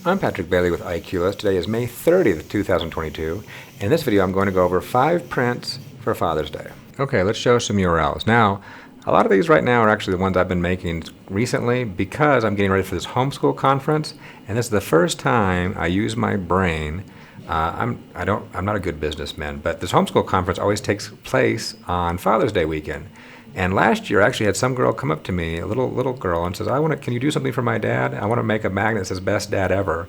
I'm Patrick Bailey with IQList. Today is May 30th, 2022. In this video, I'm going to go over 5 prints for Father's Day. Okay, let's show some URLs. Now, a lot of these right now are actually the ones I've been making recently because I'm getting ready for this homeschool conference, and this is the first time I use my brain. I'm not a good businessman, but this homeschool conference always takes place on Father's Day weekend. And last year, I actually had some girl come up to me, a little girl, and says, can you do something for my dad? I want to make a magnet that says best dad ever.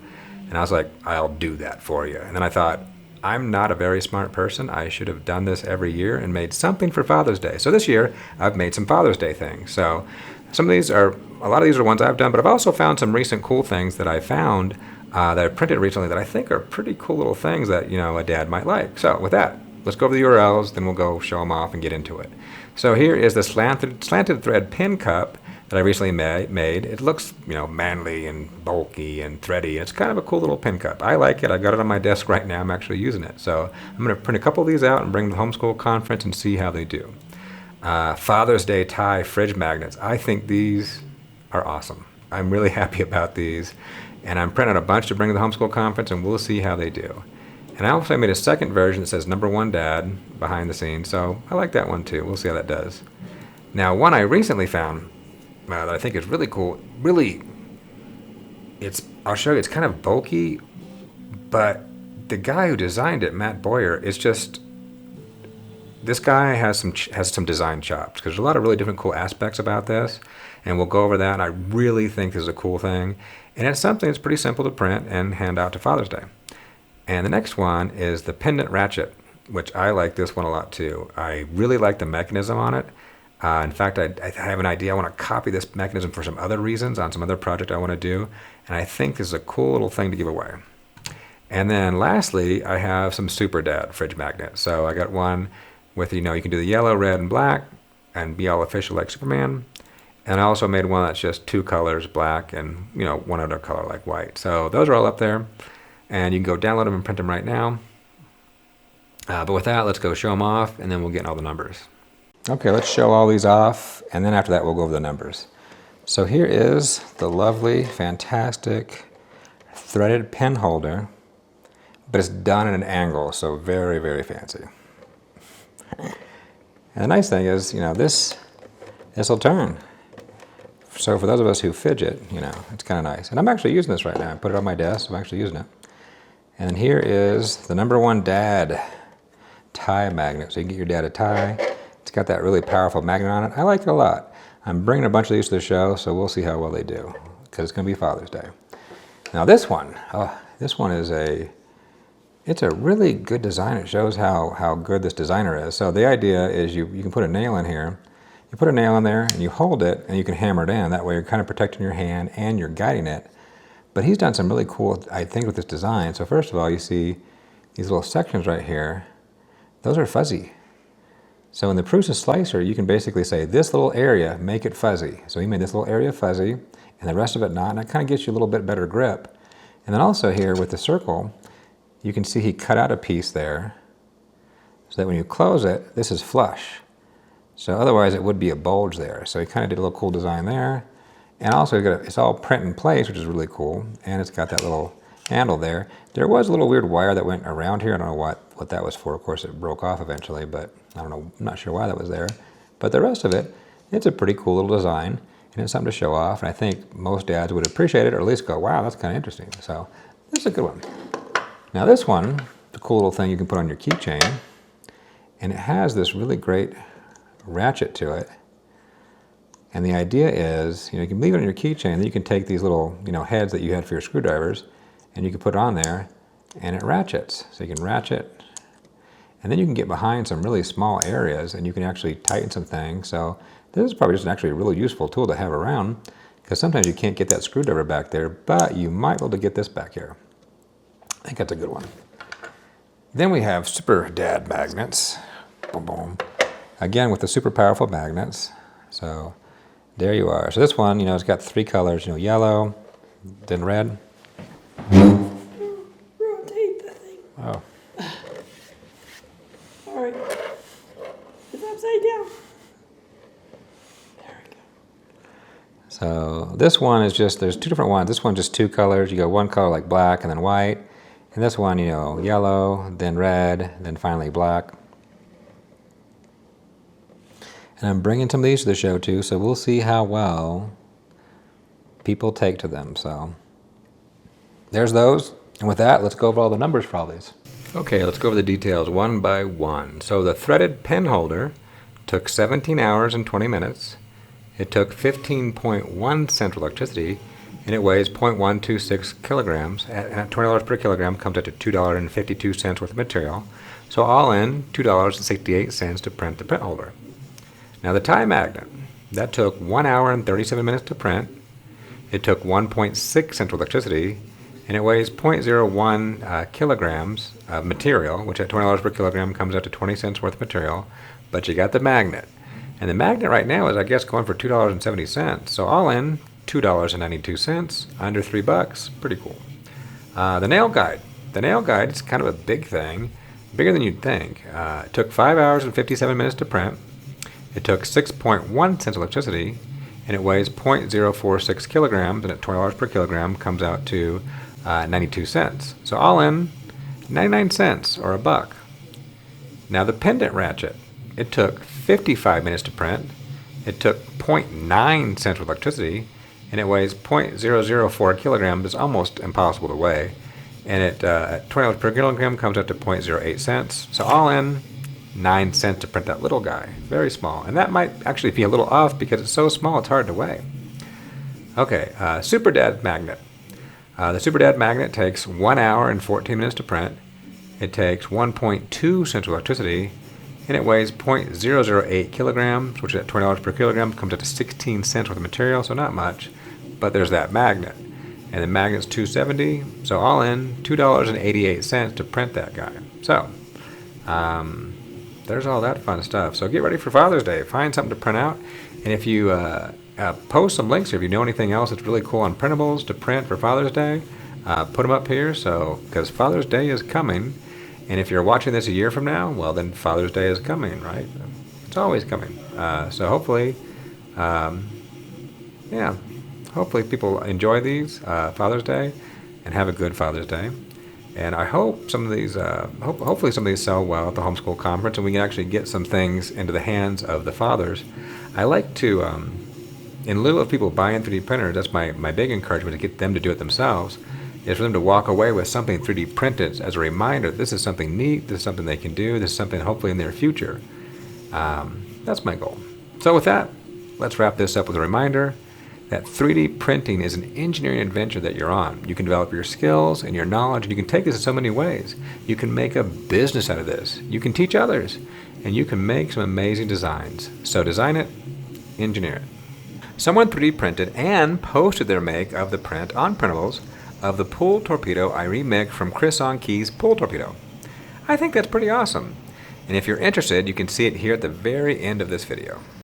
And I was like, I'll do that for you. And then I thought, I'm not a very smart person. I should have done this every year and made something for Father's Day. So this year, I've made some Father's Day things. So a lot of these are ones I've done, but I've also found some recent cool things that I found that I printed recently that I think are pretty cool little things that, a dad might like. So with that, let's go over the URLs, then we'll go show them off and get into it. So here is the slanted thread pin cup that I recently made. It looks, manly and bulky and thready. It's kind of a cool little pin cup. I like it. I've got it on my desk right now. I'm actually using it. So I'm going to print a couple of these out and bring them to the homeschool conference and see how they do. Father's Day tie fridge magnets. I think these are awesome. I'm really happy about these. And I'm printing a bunch to bring to the homeschool conference, and we'll see how they do. And I also made a second version that says #1 Dad behind the scenes, so I like that one too. We'll see how that does. Now, one I recently found that I think is really cool, I'll show you, it's kind of bulky, but the guy who designed it, Matt Boyer, this guy has some design chops, because there's a lot of really different cool aspects about this, and we'll go over that, and I really think this is a cool thing. And it's something that's pretty simple to print and hand out to Father's Day. And the next one is the Pendant Ratchet, which I like this one a lot too. I really like the mechanism on it. In fact, I have an idea. I want to copy this mechanism for some other reasons on some other project I want to do. And I think this is a cool little thing to give away. And then lastly, I have some Super Dad fridge magnets. So I got one with, you can do the yellow, red, and black and be all official like Superman. And I also made one that's just 2 colors, black and, one other color like white. So those are all up there. And you can go download them and print them right now. But with that, let's go show them off, and then we'll get all the numbers. Okay, let's show all these off, and then after that, we'll go over the numbers. So here is the lovely, fantastic threaded pen holder, but it's done at an angle, so very, very fancy. And the nice thing is, this will turn. So for those of us who fidget, it's kind of nice. And I'm actually using this right now. I put it on my desk, so I'm actually using it. And here is the #1 Dad tie magnet. So you can get your dad a tie. It's got that really powerful magnet on it. I like it a lot. I'm bringing a bunch of these to the show, so we'll see how well they do, because it's going to be Father's Day. Now this one is it's a really good design. It shows how good this designer is. So the idea is you can put a nail in here. You put a nail in there and you hold it and you can hammer it in. That way you're kind of protecting your hand and you're guiding it. But he's done some really cool things with this design. So first of all, you see these little sections right here. Those are fuzzy. So in the Prusa slicer, you can basically say, this little area, make it fuzzy. So he made this little area fuzzy and the rest of it not. And that kind of gets you a little bit better grip. And then also here with the circle, you can see he cut out a piece there so that when you close it, this is flush. So otherwise it would be a bulge there. So he kind of did a little cool design there. And also it's all print in place, which is really cool. And it's got that little handle there. There was a little weird wire that went around here. I don't know what that was for. Of course, it broke off eventually, but I don't know. I'm not sure why that was there. But the rest of it, it's a pretty cool little design. And it's something to show off. And I think most dads would appreciate it, or at least go, wow, that's kind of interesting. So this is a good one. Now this one, the cool little thing you can put on your keychain. And it has this really great ratchet to it. And the idea is, you can leave it on your keychain, then you can take these little, heads that you had for your screwdrivers, and you can put it on there, and it ratchets. So you can ratchet, and then you can get behind some really small areas, and you can actually tighten some things. So this is probably just actually a really useful tool to have around, because sometimes you can't get that screwdriver back there, but you might be able to get this back here. I think that's a good one. Then we have Super Dad magnets. Boom, boom. Again, with the super powerful magnets. So there you are. So this one, it's got 3 colors, yellow, then red. Rotate the thing. Oh. All right. It's upside down. There we go. So this one is just, there's two different ones. This one's just two colors. You go one color like black and then white. And this one, you know, yellow, then red, then finally black. And I'm bringing some of these to the show too, so we'll see how well people take to them. So there's those. And with that, let's go over all the numbers for all these. Okay, let's go over the details one by one. So the threaded pen holder took 17 hours and 20 minutes. It took 15.1 cents of electricity, and it weighs 0.126 kilograms. At $20 per kilogram, comes out to $2.52 worth of material. So all in, $2.68 to print the print holder. Now the tie magnet, that took 1 hour and 37 minutes to print. It took 1.6 cents of electricity, and it weighs 0.01 kilograms of material, which at $20 per kilogram comes out to 20 cents worth of material. But you got the magnet. And the magnet right now is, I guess, going for $2.70. So all in, $2.92, under $3. Pretty cool. The nail guide. The nail guide is kind of a big thing, bigger than you'd think. It took 5 hours and 57 minutes to print. It took 6.1 cents of electricity, and it weighs 0.046 kilograms, and at $20 per kilogram comes out to 92 cents. So all in, 99 cents or $1. Now the pendant ratchet, it took 55 minutes to print. It took 0.9 cents of electricity, and it weighs 0.004 kilograms. It's almost impossible to weigh. And it at $20 per kilogram comes out to 0.08 cents. So all in, 9 cents to print that little guy. Very small. And that might actually be a little off because it's so small it's hard to weigh. Okay, Super Dad magnet. The Super Dad magnet takes 1 hour and 14 minutes to print. It takes 1.2 cents of electricity, and it weighs 0.008 kilograms, which at $20 per kilogram comes out to 16 cents worth of material, so not much. But there's that magnet. And the magnet's $2.70, so all in, $2.88 to print that guy. So, there's all that fun stuff. So get ready for Father's Day. Find something to print out. And if you post some links, or if you know anything else that's really cool on printables to print for Father's Day, put them up here. So, because Father's Day is coming, and if you're watching this a year from now, well, then Father's Day is coming, right? It's always coming. So hopefully, hopefully people enjoy these Father's Day and have a good Father's Day. And I hope some of these, hopefully some of these sell well at the homeschool conference, and we can actually get some things into the hands of the fathers. I like to, in lieu of people buying 3D printers, that's my big encouragement, to get them to do it themselves, is for them to walk away with something 3D printed as a reminder, this is something neat, this is something they can do, this is something hopefully in their future. That's my goal. So with that, let's wrap this up with a reminder that 3D printing is an engineering adventure that you're on. You can develop your skills and your knowledge, and you can take this in so many ways. You can make a business out of this. You can teach others, and you can make some amazing designs. So design it, engineer it. Someone 3D printed and posted their make of the print on Printables of the pool torpedo I remixed from Chris on Key's pool torpedo. I think that's pretty awesome. And if you're interested, you can see it here at the very end of this video.